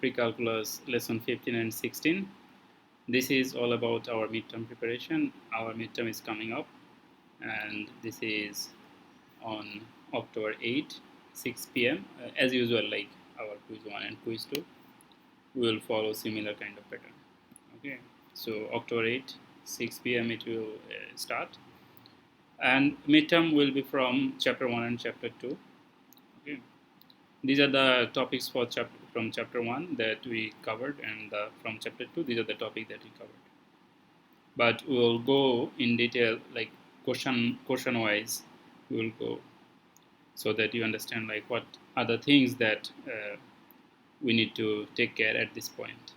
Pre-calculus lesson 15 and 16. This is all about our midterm preparation. Our midterm is coming up, and this is on October 8, 6 p.m. As usual, like our quiz 1 and quiz 2, we will follow similar kind of pattern. Okay, so October 8, 6 p.m. it will start, and midterm will be from chapter 1 and chapter 2. Okay. These are the topics from chapter 1 that we covered, and from chapter 2, these are the topics that we covered. But we will go in detail, like question wise, we will go so that you understand like what are the things that we need to take care at this point.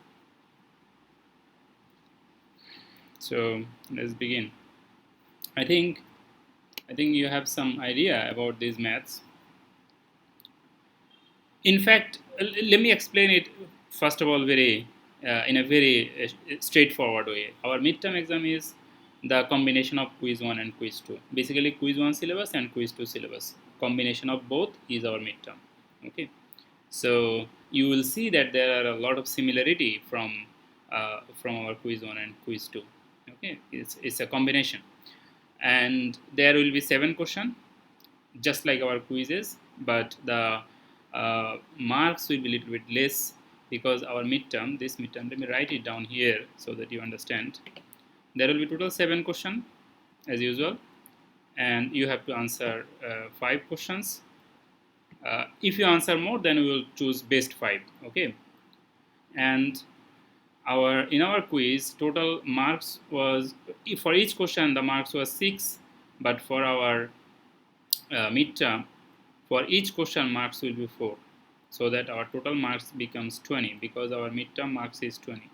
So let's begin. I think you have some idea about these maths. In fact, let me explain it first of all in a very straightforward way. Our midterm exam is the combination of quiz 1 and quiz 2. Basically, quiz 1 syllabus and quiz 2 syllabus. Combination of both is our midterm. Okay, so you will see that there are a lot of similarity from our quiz 1 and quiz 2. Okay, it's a combination, and there will be 7 questions, just like our quizzes, but the marks will be a little bit less because our midterm, this midterm, let me write it down here so that you understand. There will be total 7 questions as usual, and you have to answer 5 questions. If you answer more, then we will choose best 5. Okay, and in our quiz, total marks was, for each question the marks was 6, but for our midterm, for each question marks will be 4, so that our total marks becomes 20 because our midterm marks is 20.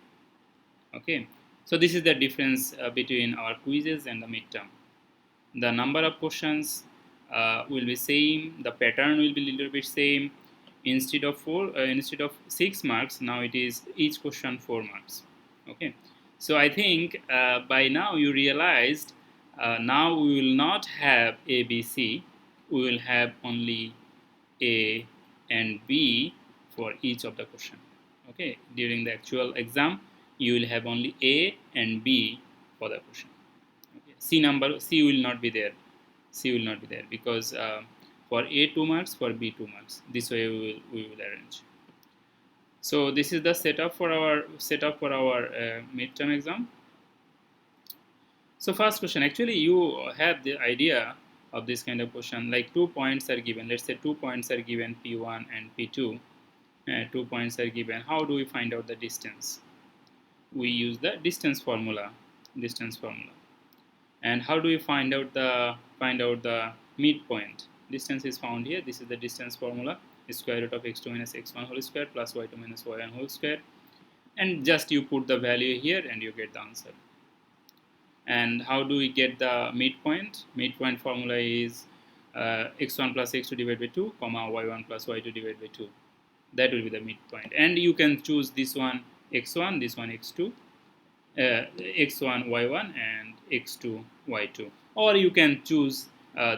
Okay, so this is the difference between our quizzes and the midterm. The number of questions will be same, the pattern will be a little bit same. Instead of 6 marks, now it is each question 4 marks. Okay, so I think by now you realized now we will not have A, B, C. We will have only A and B for each of the question. Okay, during the actual exam, you will have only A and B for the question. Okay. C will not be there. C will not be there because for A 2 marks, for B 2 marks. This way we will arrange. So this is the setup for our midterm exam. So first question, actually you have the idea of this kind of question, like 2 points are given. Let's say 2 points are given, P1 and P2. 2 points are given. How do we find out the distance? We use the distance formula. And how do we find out the midpoint? Distance is found here. This is the distance formula: square root of x2 minus x1 whole square plus y2 minus y1 whole square. And just you put the value here and you get the answer. And how do we get the midpoint? Midpoint formula is x1 plus x2 divided by 2, comma y1 plus y2 divided by 2. That will be the midpoint. And you can choose this one x1, this one x2, x1 y1 and x2 y2, or you can choose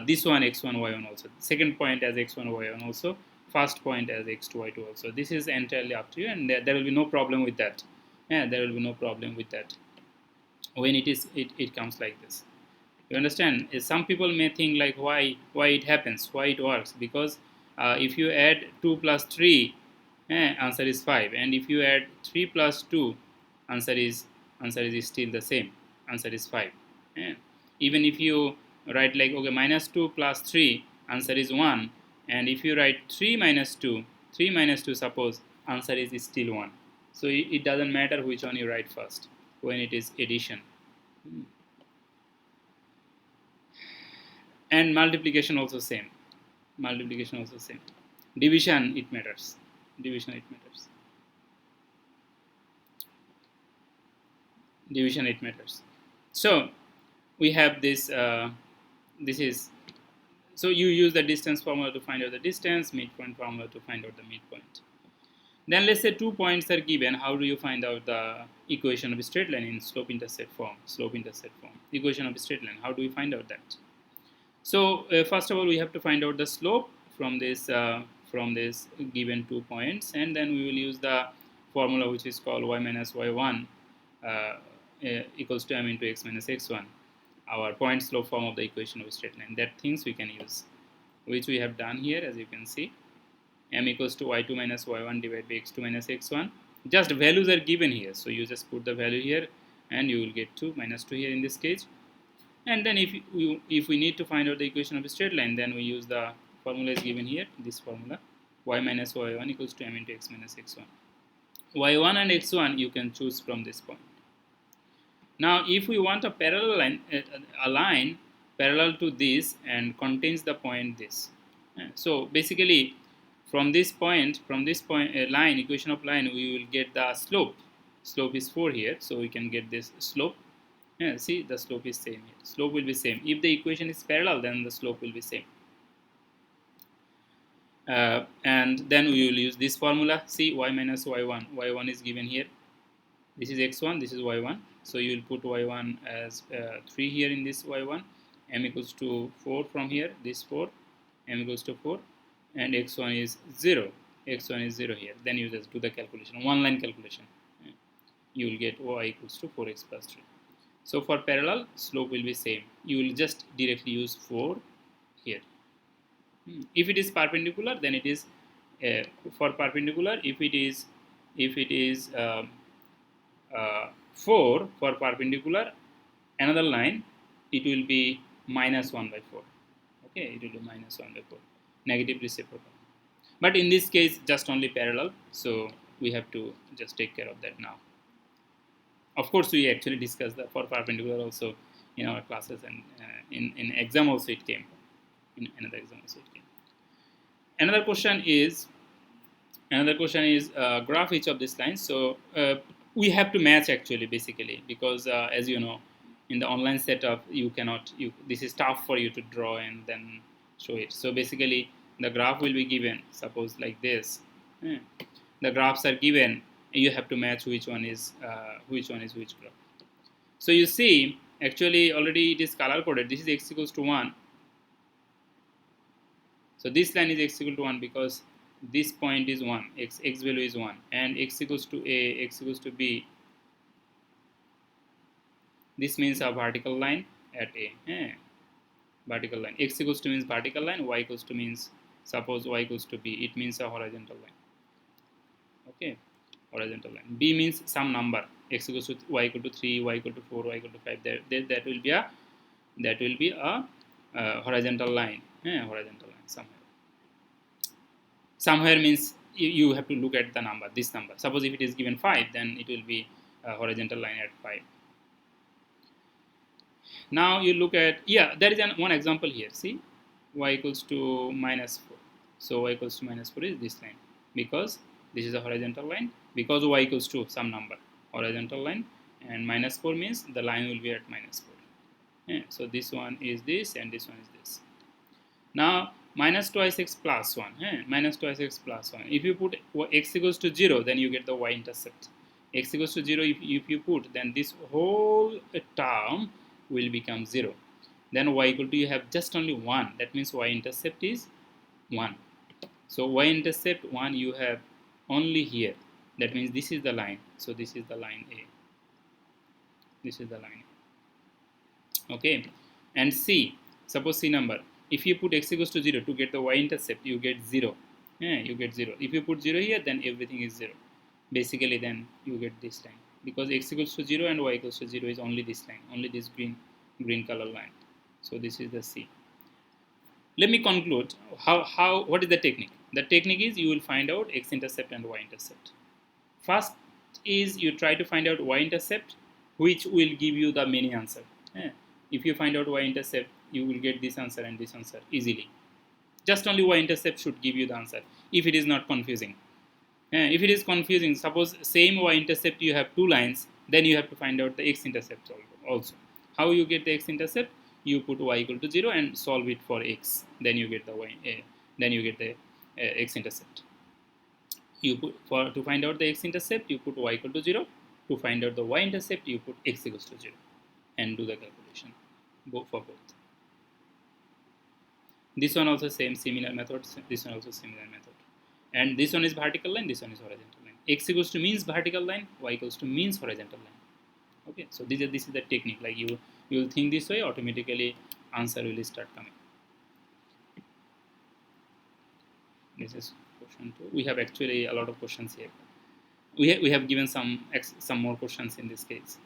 this one x1 y1 also, second point as x1 y1 also, first point as x2 y2 also. This is entirely up to you, and there will be no problem with that. There will be no problem with that when it comes like this. You understand? Some people may think like why it happens, why it works, because if you add 2 plus 3, answer is 5, and if you add 3 plus 2, answer is still the same, answer is 5. Even if you write like, okay, minus 2 plus 3, answer is 1, and if you write 3 minus 2, suppose, answer is still 1. So it doesn't matter which one you write first when it is addition. And multiplication also same. Division it matters. So we have this. So you use the distance formula to find out the distance, midpoint formula to find out the midpoint. Then let's say 2 points are given. How do you find out the equation of a straight line in slope-intercept form? Equation of a straight line. How do we find out that? So first of all, we have to find out the slope from this given 2 points, and then we will use the formula which is called y minus y1 equals to m into x minus x1, our point slope form of the equation of a straight line. That things we can use, which we have done here. As you can see, m equals to y2 minus y1 divided by x2 minus x1. Just values are given here, so you just put the value here and you will get 2 minus 2 here in this case. And then if we need to find out the equation of a straight line, then we use the formula is given here, this formula, y minus y1 equals to m into x minus x1. y1 and x1 you can choose from this point. Now if we want a parallel line, a line parallel to this and contains the point this. So basically from this point line, equation of line, we will get the slope. Slope is 4 here, so we can get this slope. See, the slope is same here. Slope will be same. If the equation is parallel, then the slope will be same. And then we will use this formula. See, y minus y1. y1 is given here. This is x1, this is y1. So you will put y1 as 3 here in this y1. M equals to 4 from here, this 4. M equals to 4. And x1 is 0. x1 is 0 here. Then you just do the calculation, one line calculation. You will get y equals to 4x plus 3. So for parallel, slope will be same. You will just directly use 4 here. If it is perpendicular, then it is for perpendicular. If it is 4 for perpendicular, another line, it will be minus 1 by 4. Okay, it will be minus 1 by 4, negative reciprocal. But in this case, just only parallel, so we have to just take care of that now. Of course, we actually discussed that for perpendicular also in our classes, and in exam also it came. In another exam also it came. Another question is graph each of these lines. So we have to match actually, basically, because as you know, in the online setup you cannot. This is tough for you to draw and then show it. So basically, the graph will be given. Suppose like this. The graphs are given. You have to match which one is which graph. So you see, actually already it is color coded. This is x equals to 1. So this line is x equal to 1 because this point is 1, x value is 1, and x equals to a, x equals to b. This means a vertical line at a. Vertical line. X equals to means vertical line, y equals to means, suppose y equals to b, it means a horizontal line. Okay, horizontal line. B means some number. X equals to y equal to 3, y equal to 4, y equal to 5. That will be a horizontal line. Horizontal line somewhere. Somewhere means you have to look at the number, this number. Suppose if it is given 5, then it will be a horizontal line at 5. Now you look at, there is one example here. See, y equals to minus 4. So y equals to minus 4 is this line, because this is a horizontal line, because y equals to some number, horizontal line, and minus 4 means the line will be at minus 4. So this one is this and this one is this. Now minus twice x plus 1. Minus twice x plus 1. If you put x equals to 0, then you get the y-intercept. X equals to 0, if you put, then this whole term will become 0. Then y equal to, you have just only 1. That means y-intercept is 1. So y-intercept 1 you have only here. That means this is the line. So this is the line A. This is the line A. Okay. And C, suppose C number. If you put x equals to 0 to get the y-intercept, you get 0. You get 0. If you put 0 here, then everything is 0. Basically, then you get this line. Because x equals to 0 and y equals to 0 is only this line. Only this green color line. So this is the C. Let me conclude. What is the technique? The technique is you will find out x-intercept and y-intercept. First is you try to find out y-intercept, which will give you the many answer. If you find out y-intercept, you will get this answer and this answer easily. Just only y-intercept should give you the answer if it is not confusing. If it is confusing, suppose same y-intercept you have two lines, then you have to find out the x-intercept also. How you get the x-intercept? You put y equal to 0 and solve it for x. Then you get the x-intercept. You put to find out the x-intercept, you put y equal to 0. To find out the y-intercept, you put x equals to 0 and do the calculation. Go for both. This one also similar method. This one also similar method. And this one is vertical line. This one is horizontal line. X equals to means vertical line, y equals to means horizontal line. Okay, so this is the technique. Like you will think this way, automatically answer will start coming. This is question 2. We have actually a lot of questions here. We have given some more questions in this case.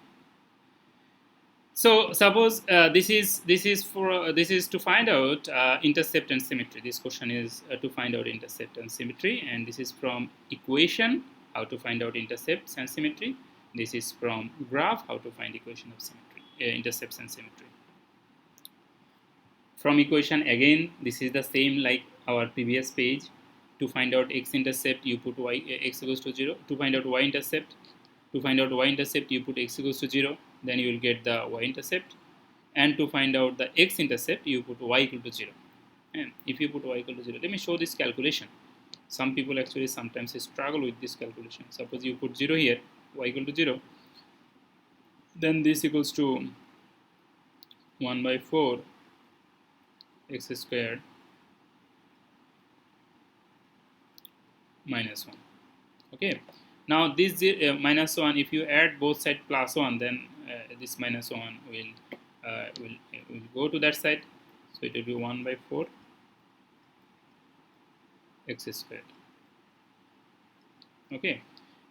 So suppose this is to find out intercept and symmetry. This question is to find out intercept and symmetry, and this is from equation, how to find out intercepts and symmetry. This is from graph, how to find equation of symmetry, intercepts and symmetry. From equation again, this is the same like our previous page. To find out x-intercept, you put x equals to 0. To find out y-intercept, you put x equals to 0. Then you will get the y-intercept. And to find out the x-intercept, you put y equal to 0. And if you put y equal to 0, let me show this calculation. Some people actually sometimes struggle with this calculation. Suppose you put 0 here, y equal to 0. Then this equals to 1 by 4 x squared minus 1. Okay, now this minus 1, if you add both sides plus 1, then this minus 1 will go to that side, so it will be 1 by 4 x squared. Okay,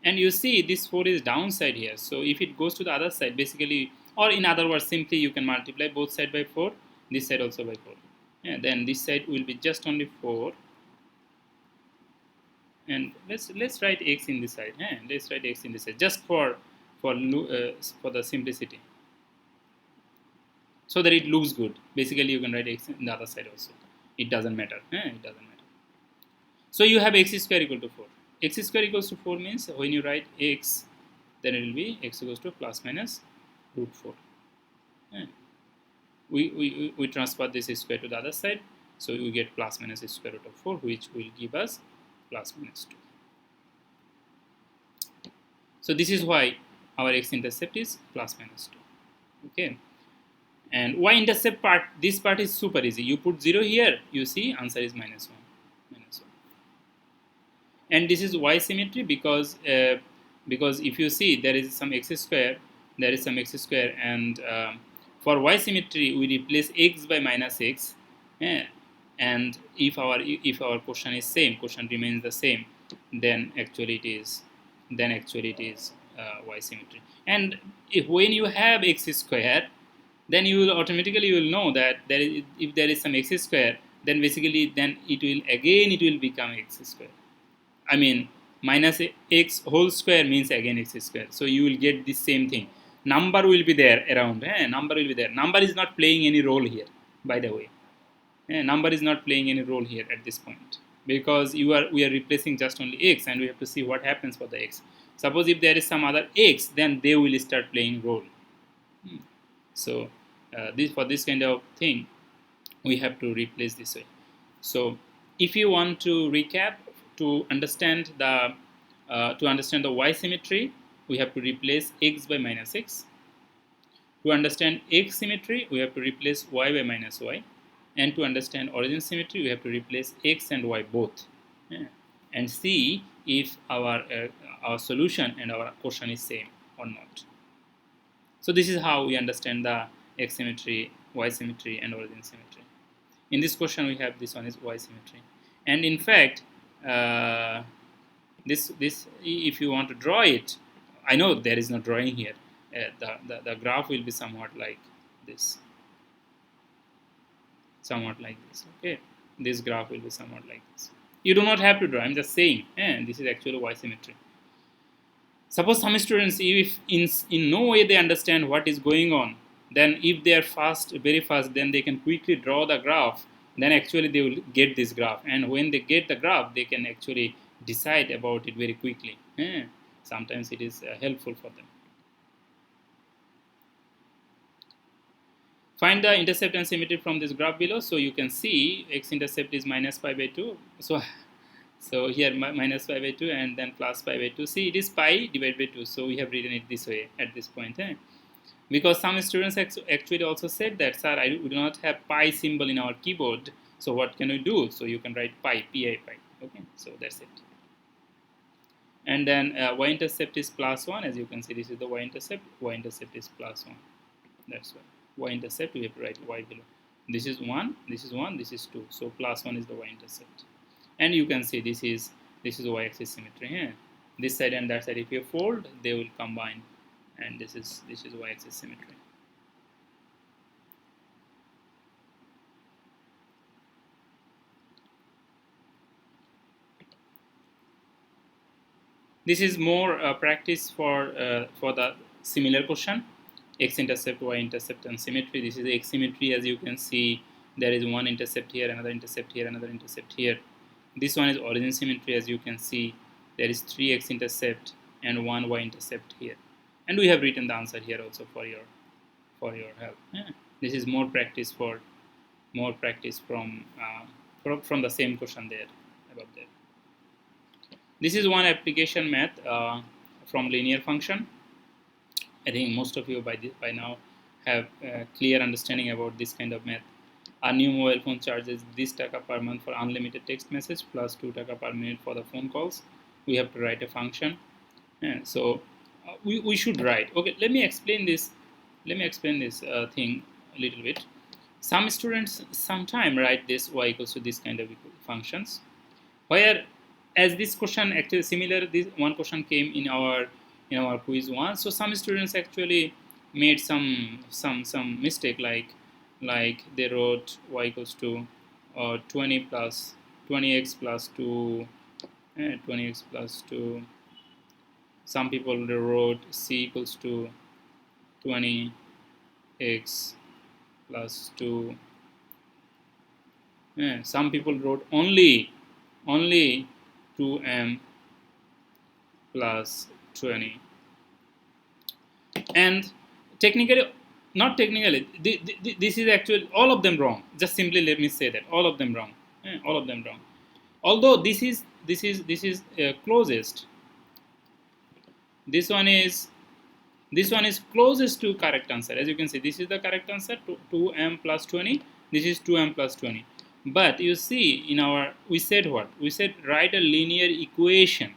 and you see this 4 is downside here, so if it goes to the other side, basically, or in other words, simply you can multiply both sides by 4, this side also by 4. Yeah, then this side will be just only 4. And let's write x in this side. Let's write x in this side just for the simplicity, so that it looks good. Basically, you can write x in the other side also. It doesn't matter. It doesn't matter. So you have x square equal to 4. X square equals to 4 means when you write x, then it will be x equals to plus minus root 4. We transfer this square to the other side, so we get plus minus square root of 4, which will give us plus minus 2. So this is why our x-intercept is plus minus 2. Okay, and y-intercept part, this part is super easy. You put 0 here, you see answer is minus 1. And this is y symmetry because if you see there is some x square, and for y symmetry we replace x by minus x. And if our question remains the same, then actually it is y symmetry. And when you have x square, then you will automatically know that if there is some x square, then basically it will become x square. I mean, minus x whole square means again x square. So you will get the same thing. Number will be there around. Number will be there. Number is not playing any role here, by the way. Number is not playing any role here at this point, because we are replacing just only x, and we have to see what happens for the x. Suppose if there is some other x, then they will start playing role. So for this kind of thing, we have to replace this way. So if you want to recap, to understand the y symmetry, we have to replace x by minus x. To understand x symmetry, we have to replace y by minus y. And to understand origin symmetry, we have to replace x and y both. And see if our solution and our question is same or not. So this is how we understand the x symmetry, y symmetry, and origin symmetry. In this question, we have this one is y symmetry. And in fact, this if you want to draw it, I know there is no drawing here. The graph will be somewhat like this. Okay, this graph will be somewhat like this. You do not have to draw. I'm just saying. This is actually y symmetry. Suppose some students, if in no way they understand what is going on, then if they are very fast, then they can quickly draw the graph. Then actually they will get this graph, and when they get the graph, they can actually decide about it very quickly. Sometimes it is helpful for them. Find the intercept and symmetry from this graph below. So you can see x-intercept is minus pi by 2. So here minus pi by 2 and then plus pi by 2. See, it is pi divided by 2. So we have written it this way at this point. Because some students actually also said that, sir, we do not have pi symbol in our keyboard. So what can we do? So you can write pi, pi. Okay, so that's it. and then y-intercept is +1. As you can see, this is the y-intercept. Y-intercept is +1. That's why y-intercept we have to write y below. This is 1, this is 1, this is 2. So +1 is the y-intercept. And you can see this is y-axis symmetry here. This side and that side, if you fold, they will combine, and this is y-axis symmetry. This is more practice for the similar question, x-intercept, y-intercept, and symmetry. This is x symmetry. As you can see, there is one intercept here, another intercept here, another intercept here. This one is origin symmetry. As you can see, there is 3 x-intercept and 1 y-intercept here. And we have written the answer here also for your help. Yeah. This is more practice from the same question there above there. This is one application math from linear function. I think most of you by now have clear understanding about this kind of math. A new mobile phone charges this taka per month for unlimited text message plus 2 taka per minute for the phone calls. We have to write a function. So we should write. Okay, let me explain this. Thing a little bit. Some students sometime write this y equals to this kind of functions, where as this question actually similar, this one question came in our quiz 1. So some students actually made some mistake, like they wrote y equals to 20x plus 2, 20x plus 2. Some people wrote c equals to 20x plus 2. Some people wrote only 2m plus 20. And not technically, this is actually all of them wrong. Just simply let me say that all of them wrong. All of them wrong. Although this is closest. This one is closest to correct answer. As you can see, this is the correct answer, 2m plus 20. This is 2m plus 20. But you see, we said what? We said write a linear equation.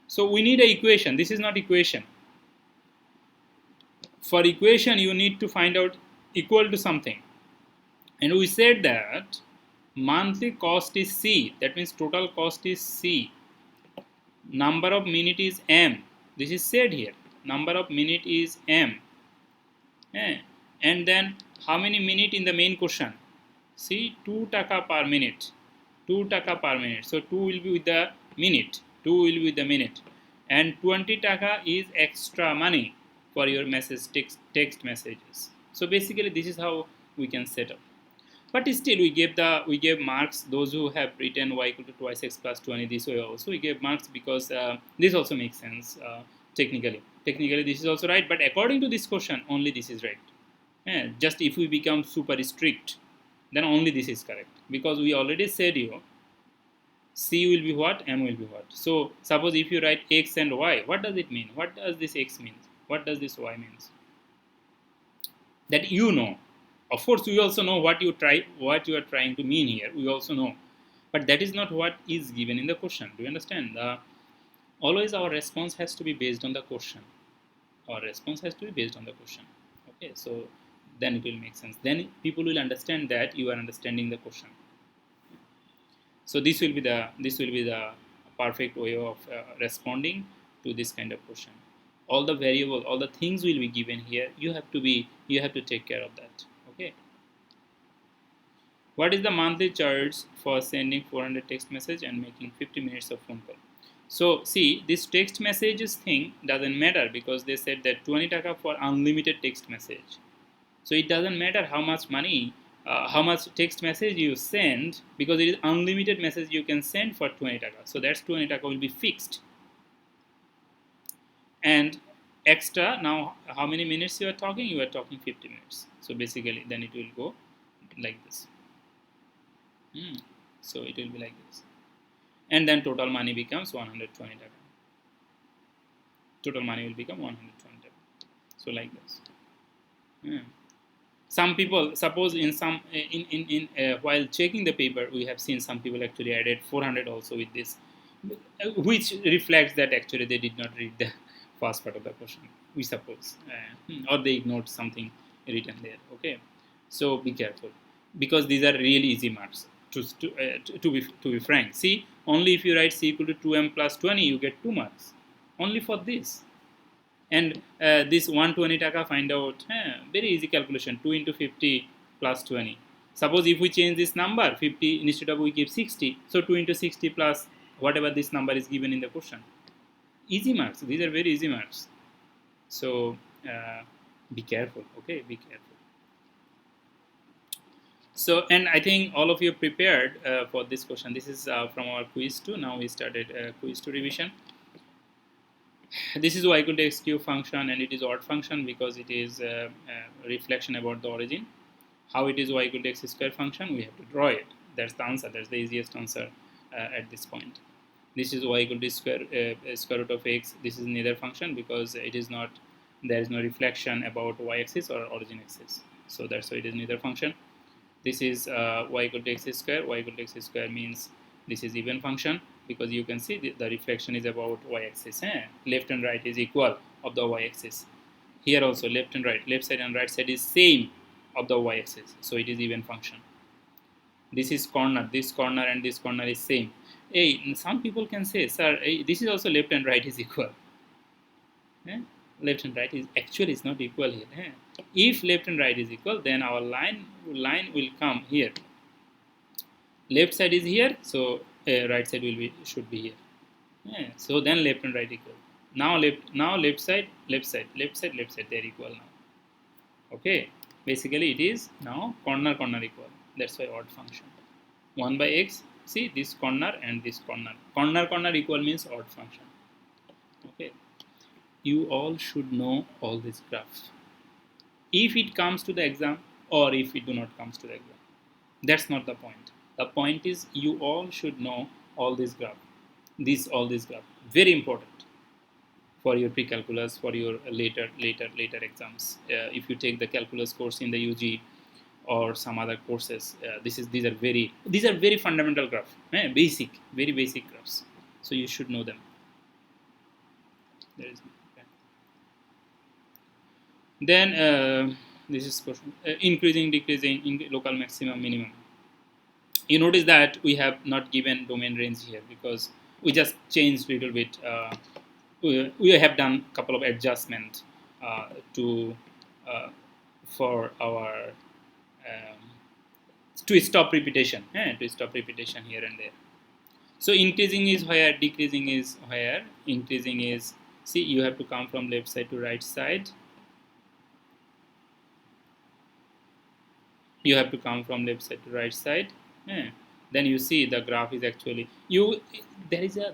So we need an equation. This is not equation. For equation, you need to find out equal to something. And we said that monthly cost is C. That means total cost is C. Number of minute is M. This is said here. Number of minute is M. And then how many minute in the main question? See, 2 taka per minute. 2 taka per minute. So 2 will be with the minute. 2 will be with the minute. And 20 taka is extra money for your text messages. So basically this is how we can set up. But still we gave marks those who have written y equal to twice x plus 20 this way also. We gave marks because this also makes sense technically. Technically this is also right, but according to this question only this is right. Just if we become super strict, then only this is correct, because we already said C will be what, M will be what. So suppose if you write x and y, what does it mean? What does this x mean? What does this y means? That you know. Of course, we also know what you are trying to mean here. We also know, but that is not what is given in the question. Do you understand? Always our response has to be based on the question. Our response has to be based on the question. Okay, so then it will make sense. Then people will understand that you are understanding the question. So this will be the perfect way of responding to this kind of question. All the variable, all the things will be given here. You have to take care of that. Okay. What is the monthly charge for sending 400 text message and making 50 minutes of phone call? So see, this text messages thing doesn't matter, because they said that 20 taka for unlimited text message. So it doesn't matter how much money, how much text message you send, because it is unlimited message you can send for 20 taka. So that's 20 taka will be fixed. And extra, now how many minutes you are talking? You are talking 50 minutes. So basically then it will go like this. So it will be like this. And then total money becomes 120 taka. Total money will become 120 taka. So like this. Some people, suppose while checking the paper, we have seen some people actually added 400 also with this. which reflects that actually they did not read the first part of the question, we suppose, or they ignored something written there. Okay, so be careful, because these are really easy marks. To be frank, see, only if you write c equal to 2m plus 20, you get 2 marks only for this. And this 120 taka, find out, very easy calculation, 2 into 50 plus 20. Suppose if we change this number 50, instead of we keep 60, so 2 into 60 plus whatever this number is given in the question. Easy marks, these are very easy marks. So be careful, okay, be careful. So, and I think all of you prepared for this question. This is from our quiz 2. Now we started quiz 2 revision. This is y equal to x cube function, and it is odd function because it is a reflection about the origin. How it is y equal to x square function, we have to draw it. That's the answer. That's the easiest answer at this point. This is y equal to square root of x. This is neither function because it is not, there is no reflection about y-axis or origin axis. So that's why it is neither function. This is y equal to x square. Y equal to x square means this is even function, because you can see the reflection is about y-axis. Left and right is equal of the y-axis. Here also left and right, left side and right side is same of the y-axis, so it is even function. This is corner, this corner and this corner is same. Hey, some people can say, sir, hey, this is also left and right is equal. Left and right is actually is not equal here. If left and right is equal, then our line will come here. Left side is here, so right side should be here. So then left and right equal. Now left side, they're equal now. Okay, basically it is now corner equal. That's why odd function. 1 by x. See this corner and this corner. Corner equal means odd function. Okay, you all should know all this graph. If it comes to the exam or if it do not comes to the exam, that's not the point. The point is you all should know all this graph. All this graph very important for your pre-calculus, for your later exams. If you take the calculus course in the UG or some other courses, these are very fundamental graphs, very basic graphs. So you should know them. There is okay. Then this is question, increasing, decreasing, local maximum, minimum. You notice that we have not given domain range here because we just changed a little bit. We have done a couple of adjustments for our to stop repetition, here and there. So increasing is where, decreasing is where. Increasing is, see, you have to come from left side to right side. You have to come from left side to right side. Then you see the graph is actually there is a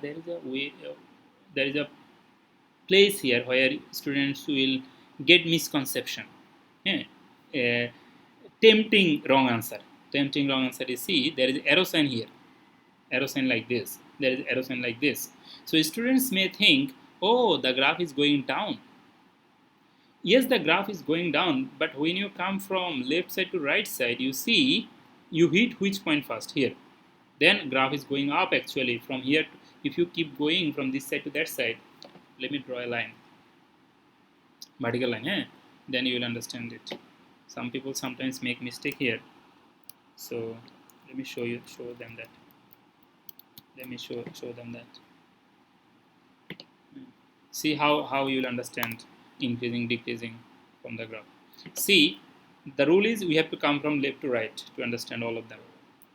place here where students will get misconception. Tempting wrong answer is, see, there is arrow sign here, arrow sign like this, there is arrow sign like this. So students may think, oh, the graph is going down. Yes, the graph is going down, but when you come from left side to right side, you see you hit which point first? Here. Then graph is going up actually from here. If you keep going from this side to that side, let me draw a line, vertical line, then you will understand it. Some people sometimes make mistake here, so let me show them that. See how you will understand increasing, decreasing from the graph. See, the rule is we have to come from left to right to understand all of them,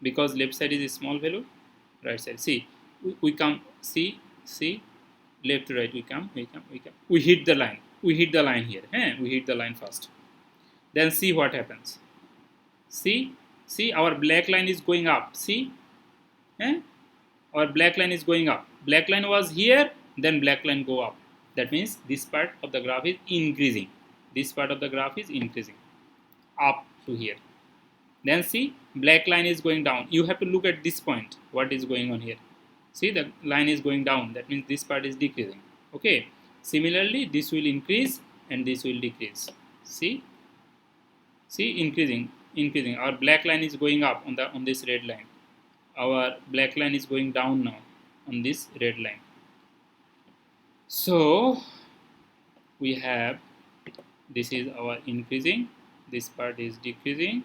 because left side is a small value, right side. See, we come, see, left to right, we come, we hit the line, here, we hit the line first. Then see what happens. See, our black line is going up. See, our black line is going up. Black line was here, then black line go up. That means this part of the graph is increasing. This part of the graph is increasing up to here. Then see, black line is going down. You have to look at this point. What is going on here? See, the line is going down. That means this part is decreasing. Okay. Similarly, this will increase and this will decrease. See, increasing. Our black line is going up on this red line. Our black line is going down now. on this red line. So we have, this is our increasing, this part is decreasing,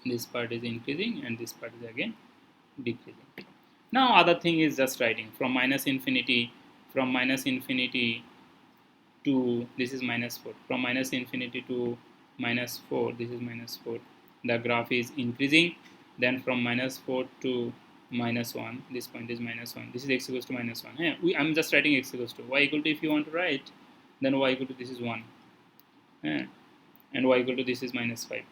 this part is increasing, and this part is again decreasing. Now other thing is just writing from minus infinity to, this is minus 4, from minus infinity to minus 4, this is minus 4, the graph is increasing. Then from minus 4 to minus 1, this point is minus 1, this is x equals to minus 1. I'm just writing x equals to, y equal to, if you want to write, then y equal to, this is 1, and y equal to, this is minus 5.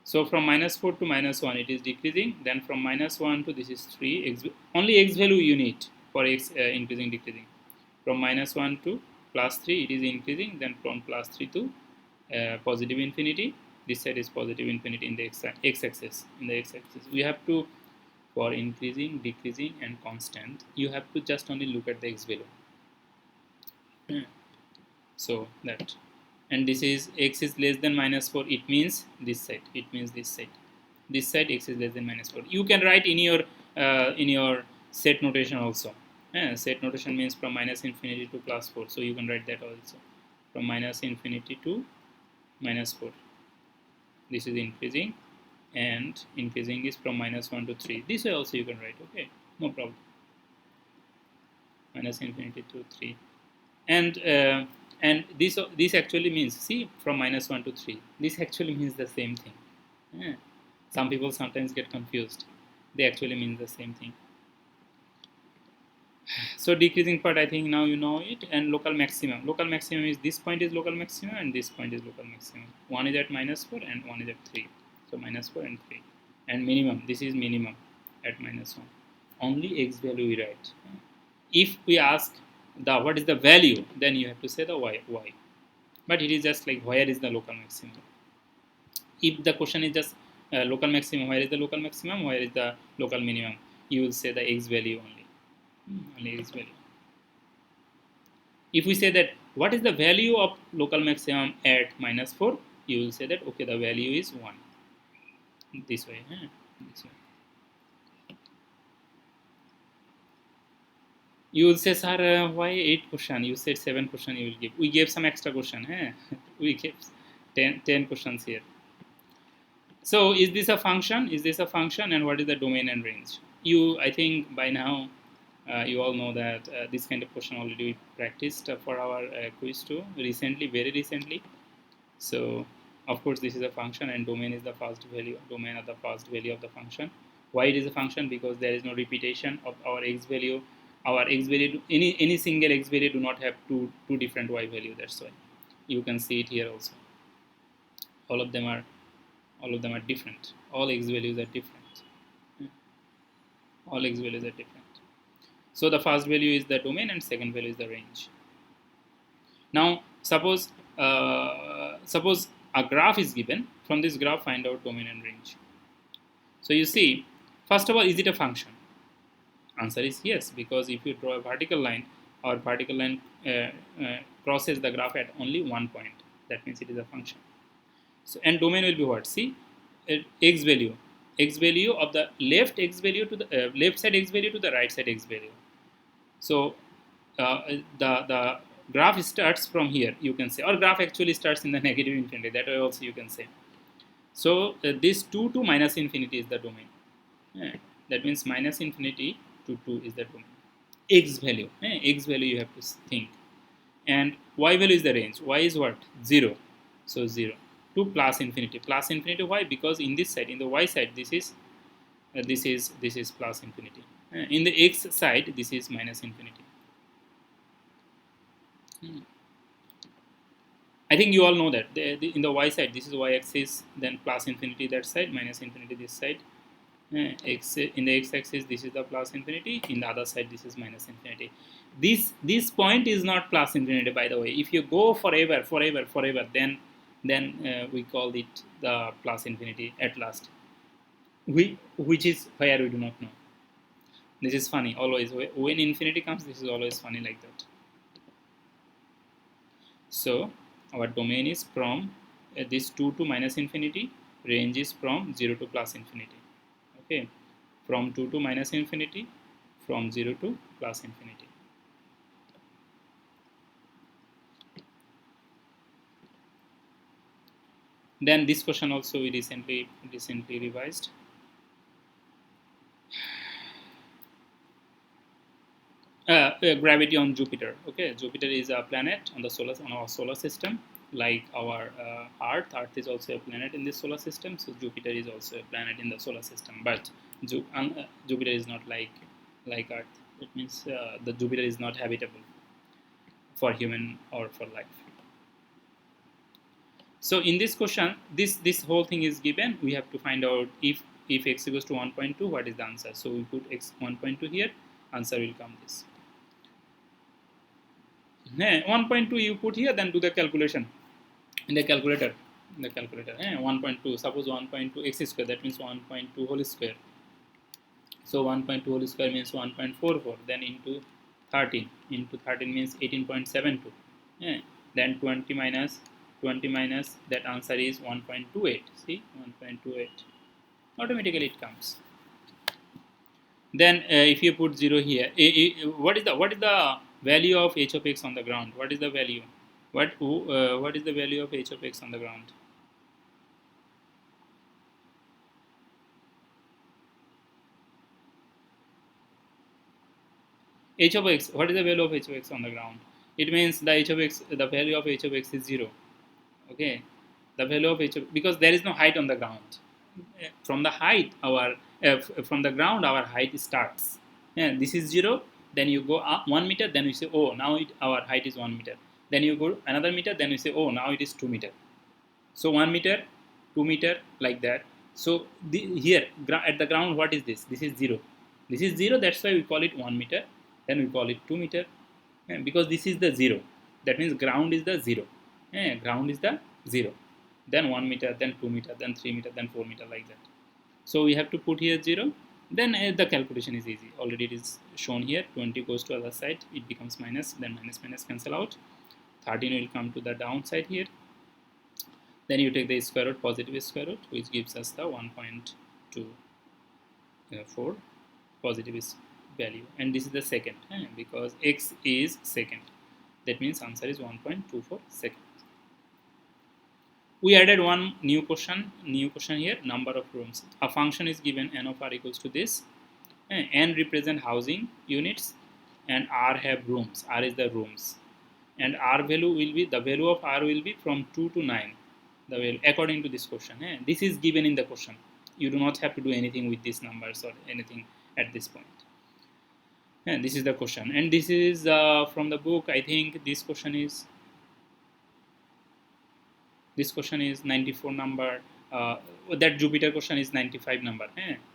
So from minus 4 to minus 1 it is decreasing. Then from minus 1 to, this is 3, only x value you need for x increasing decreasing. From minus 1 to plus 3 it is increasing. Then from plus 3 to positive infinity, this side is positive infinity in the x-axis. In the x-axis we have to, for increasing, decreasing and constant, you have to just only look at the x value. So that, and this is x is less than minus 4, it means this side, it means this side, this side x is less than minus 4. You can write in your set notation also. Set notation means from minus infinity to plus 4, so you can write that also, from minus infinity to minus 4, this is increasing, and increasing is from minus 1 to 3. This way also you can write, okay, no problem, minus infinity to 3. And this actually means, see, from minus 1 to 3, this actually means the same thing. Some people sometimes get confused, they actually mean the same thing. So decreasing part, I think now you know it. And local maximum is, this point is local maximum and this point is local maximum. One is at minus 4 and one is at 3, so minus 4 and 3. And minimum, this is minimum at minus 1. Only x value we write. If we ask what is the value, then you have to say the y. But it is just like, where is the local maximum? If the question is just local maximum, where is the local maximum, where is the local minimum, you will say the x value only. Only x value. If we say that what is the value of local maximum at minus 4, you will say that, okay, the value is 1. This way. This way. You will say, sir, why 8 question? You said 7 question you will give. We gave some extra question. We gave 10 questions here. So is this a function? Is this a function? And what is the domain and range? I think by now you all know that this kind of question already we practiced for our quiz 2 recently, very recently. So of course this is a function, and domain is the first value. Domain of the first value of the function. Why it is a function? Because there is no repetition of our x value. Our x value, any single x value do not have two different y value. That's why you can see it here also. All of them are different. All x values are different. All x values are different. So the first value is the domain and second value is the range. Now suppose a graph is given. From this graph find out domain and range. So you see, first of all, is it a function? Answer is yes, because if you draw a vertical line, our vertical line crosses the graph at only one point. That means it is a function. So, and domain will be what? See, x value of the left x value to the left side x value to the right side x value. So the graph starts from here, you can say, or graph actually starts in the negative infinity. That way also you can say. So this 2 to minus infinity is the domain. That means minus infinity to 2 is the domain. X value you have to think. And y value is the range. Y is what? 0. So 0 to plus infinity. Plus infinity, why? Because in this side, in the y side, this is plus infinity. In the x side, this is minus infinity. I think you all know that. In the y side, this is y-axis, then plus infinity that side, minus infinity this side. In the x-axis, this is the plus infinity. In the other side, this is minus infinity. This point is not plus infinity, by the way. If you go forever, then we call it the plus infinity at last. Which is where we do not know. This is funny. Always when infinity comes, this is always funny like that. So our domain is from this 2 to minus infinity. Range is from 0 to plus infinity. Okay, from 2 to minus infinity, from 0 to plus infinity. Then this question also we recently revised. Gravity on Jupiter. Okay, Jupiter is a planet on our solar system, like our Earth. Earth is also a planet in this solar system. So Jupiter is also a planet in the solar system. But Jupiter is not like Earth. It means the Jupiter is not habitable for human or for life. So in this question, this whole thing is given. We have to find out if x equals to 1.2, what is the answer? So we put x 1.2 here. Answer will come this. 1.2 you put here, then do the calculation in the calculator. 1.2, suppose 1.2 x square, that means 1.2 whole square. So 1.2 whole square means 1.44, then into 13 means 18.72. Then 20 minus that answer is 1.28. See, 1.28, automatically it comes. Then if you put 0 here, what is the value of h of x on the ground? What is the value? What is the value of h of x on the ground? H of x, what is the value of h of x on the ground? It means the value of h of x is 0. Okay, the value of h of, because there is no height on the ground. From the height, from the ground, our height starts. This is 0. Then you go up 1 meter. Then you say, oh, now our height is 1 meter. Then you go another meter. Then you say, oh, now it is 2 meter. So 1 meter, 2 meter, like that. So here at the ground, what is this? This is 0. This is 0. That's why we call it 1 meter. Then we call it 2 meter. Because this is the 0. That means ground is the 0. Ground is the 0. Then 1 meter, then 2 meter, then 3 meter, then 4 meter, like that. So we have to put here 0. Then the calculation is easy. Already it is shown here. 20 goes to other side. It becomes minus. Then minus cancel out. 13 will come to the downside here. Then you take the square root, positive square root, which gives us the 1.24 positive value. And this is the second, because x is second. That means answer is 1.24 seconds. We added one new question here, number of rooms. A function is given n of r equals to this. N represent housing units and r have rooms. R is the rooms. And r value will be, the value of r will be from 2 to 9. The value according to this question. This is given in the question. You do not have to do anything with these numbers or anything at this point. This is the question. And this is from the book. I think this question is 94 number. That Jupiter question is 95 number.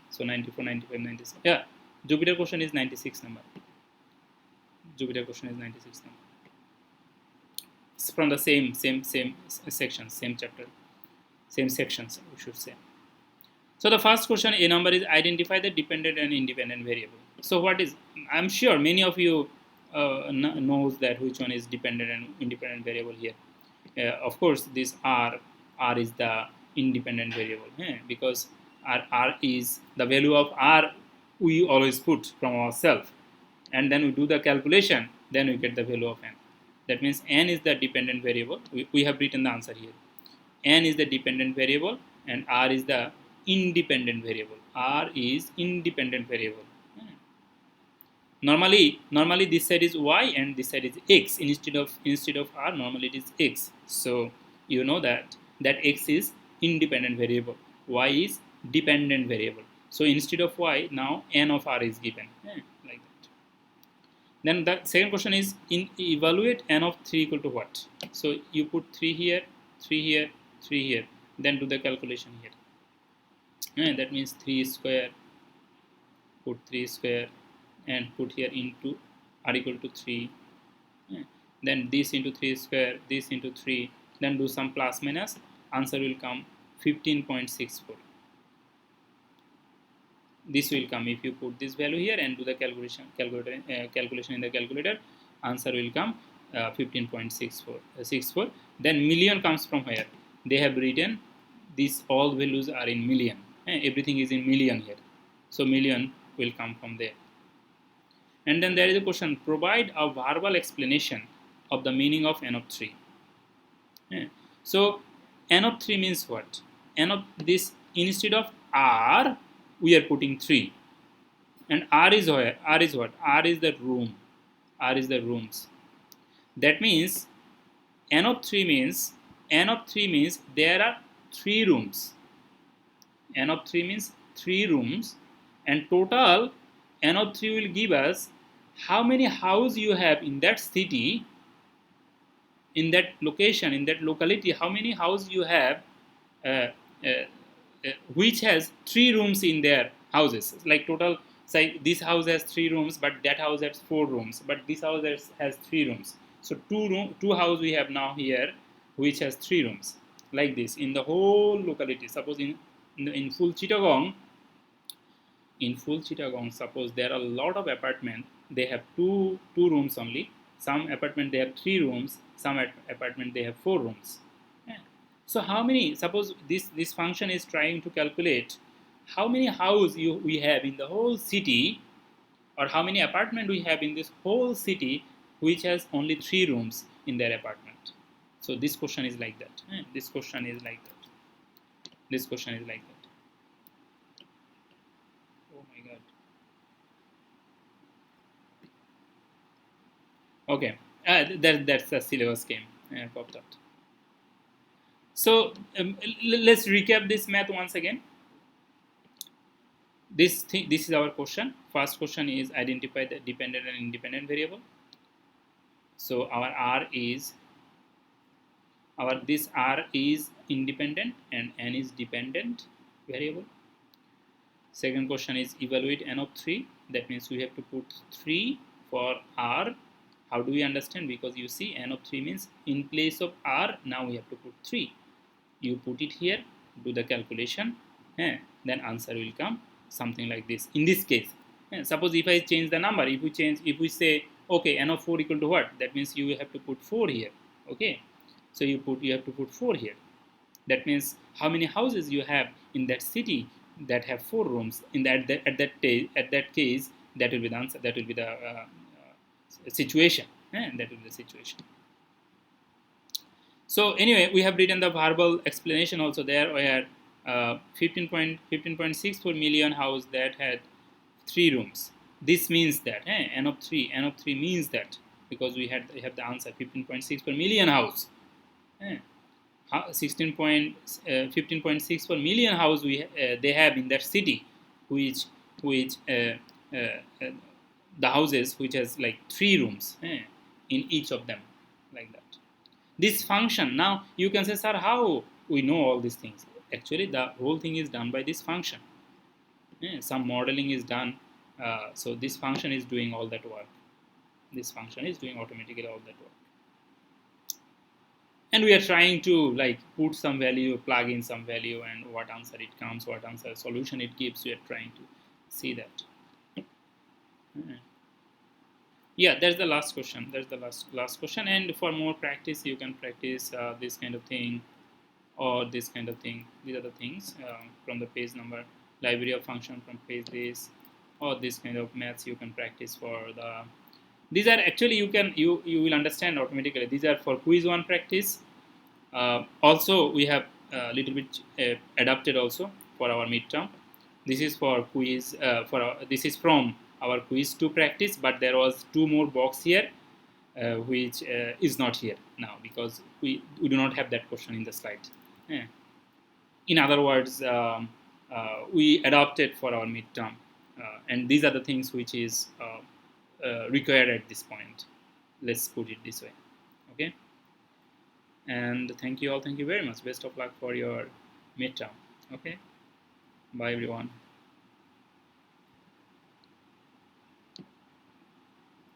So 94, 95, 96. Yeah, Jupiter question is 96 number. Jupiter question is 96 number. It's from the same sections, same chapter, same sections, we should say. So the first question, a number is identify the dependent and independent variable. So what is? I'm sure many of you knows that which one is dependent and independent variable here. Of course, this r is the independent variable, because r is the value of r we always put from ourselves, and then we do the calculation, then we get the value of n. That means n is the dependent variable. We have written the answer here. N is the dependent variable and r is the independent variable. R is independent variable. Normally this side is y and this side is x. Instead of r, normally it is x. So you know that x is independent variable, y is dependent variable. So instead of y, now n of r is given, like that. Then the second question is, evaluate n of 3 equal to what? So you put 3 here, 3 here, 3 here, then do the calculation here. That means 3 square, put 3 square, and put here into r equal to 3. Then this into 3 square, this into 3, then do some plus minus. Answer will come 15.64. This will come if you put this value here and do the calculation in the calculator. Answer will come 15.64. Then million comes from where? They have written these all values are in million. Everything is in million here. So million will come from there. And then there is a question, provide a verbal explanation of the meaning of n of 3. Yeah. So n of 3 means what? N of this, instead of r, we are putting 3. And r is where? R is what? R is the room. R is the rooms. That means n of 3 means there are 3 rooms. N of 3 means 3 rooms, and total n of 3 will give us how many houses you have in that city, in that location, in that locality, how many houses you have uh, uh, which has 3 rooms in their houses. Like total, say this house has 3 rooms, but that house has 4 rooms, but this house has 3 rooms. So two house we have now here which has 3 rooms, like this in the whole locality. Suppose in full Chittagong, suppose there are a lot of apartment, they have two rooms only. Some apartment they have 3 rooms, some apartment they have 4 rooms. Yeah. So how many, suppose this function is trying to calculate how many house we have in the whole city, or how many apartment we have in this whole city which has only 3 rooms in their apartment. So this question is like that. This question is like that. This question is like that. Oh my god. Okay, that's the syllabus came popped up. So let's recap this math once again. This is our question. First question is identify the dependent and independent variable. So our R is this R is independent and n is dependent variable. Second question is evaluate n of 3. That means we have to put 3 for R. How do we understand? Because you see n of 3 means in place of R, now we have to put 3. You put it here, do the calculation, then answer will come something like this. In this case, suppose if I change the number, if we say, okay, n of 4 equal to what? That means you have to put 4 here. Okay, so you have to put 4 here. That means how many houses you have in that city that have 4 rooms. In that at that case, that will be the answer. That will be the situation. That will be the situation. So anyway, we have written the verbal explanation also there, where 15.6 million house that had 3 rooms. This means that n of 3 means that, because we have the answer 15.6 per million house. 15.6 per million house they have in that city, which the houses which has like 3 rooms in each of them, like that. This function, now you can say, sir, how we know all these things? Actually, the whole thing is done by this function. Some modeling is done, so this function is doing all that work. This function is doing automatically all that work. And we are trying to like put some value, plug in some value, and what answer it comes, what answer solution it gives. We are trying to see that. Yeah, that's the last question. That's the last question. And for more practice, you can practice this kind of thing, or this kind of thing. These are the things from the page number, library of function from page this, or this kind of maths you can practice for the. These are actually you will understand automatically. These are for quiz 1 practice. Also, we have a little bit adapted also for our midterm. This is for quiz this is from our quiz 2 practice, but there was 2 more box here which is not here now, because we do not have that question in the slide. In other words, we adopted for our midterm, and these are the things which is required at this point. Let's put it this way. Okay, and thank you all. Thank you very much. Best of luck for your midterm. Okay, bye everyone.